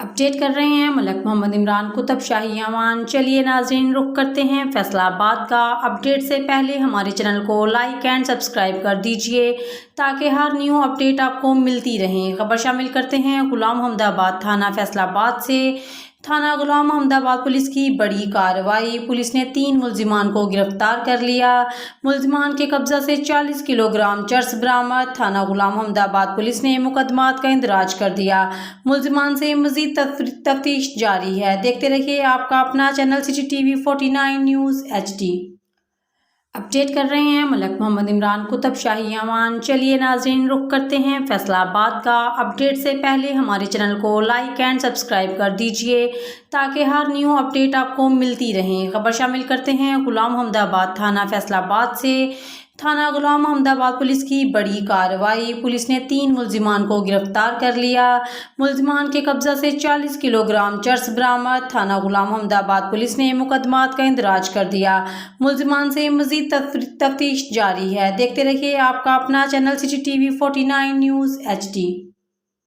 Update कर रहे हैं मलक मोहम्मद इमरान कुतुब शाही अमान। चलिए नाज़रीन, रुख करते हैं फैसलाबाद का। अपडेट से पहले हमारे चैनल को लाइक एंड सब्सक्राइब कर दीजिए ताकि हर न्यू अपडेट आपको मिलती रहें। खबर शामिल करते हैं गुलाम मोहम्मदाबाद थाना फैसलाबाद से। थाना गुलाम मोहम्मदाबाद पुलिस की बड़ी कार्रवाई। पुलिस ने 3 मुलजिमान को गिरफ्तार कर लिया। मुलजिमान के कब्जा से 40 किलोग्राम चर्स बरामद। थाना गुलाम मोहम्मदाबाद पुलिस ने मुकदमात का इंदराज कर दिया। मुलजिमान से मजीद तफ्तीश जारी है। देखते रहिए आपका अपना channel CCTV 49 news HD। Update कर रहे हैं मलक मोहम्मद इमरान कुतुब शाही अमान। चलिए नाज़रीन, रुख करते हैं फैसलाबाद का। अपडेट से पहले हमारे चैनल को लाइक एंड सब्सक्राइब कर दीजिए ताकि हर न्यू अपडेट आपको मिलती रहें। खबर शामिल करते हैं गुलाम मोहम्मदाबाद थाना फैसलाबाद से। थाना गुलाम मोहम्मदाबाद पुलिस की बड़ी कार्रवाई। पुलिस ने 3 मुलजिमान को गिरफ्तार कर लिया। मुलजिमान के कब्जा से 40 किलोग्राम चर्स बरामद। थाना गुलाम मोहम्मदाबाद पुलिस ने मुकदमात का इंदराज कर दिया। मुलजिमान से मजीद तफ्तीश जारी है। देखते रहिए आपका अपना चैनल CCTV 49 न्यूज़ HD।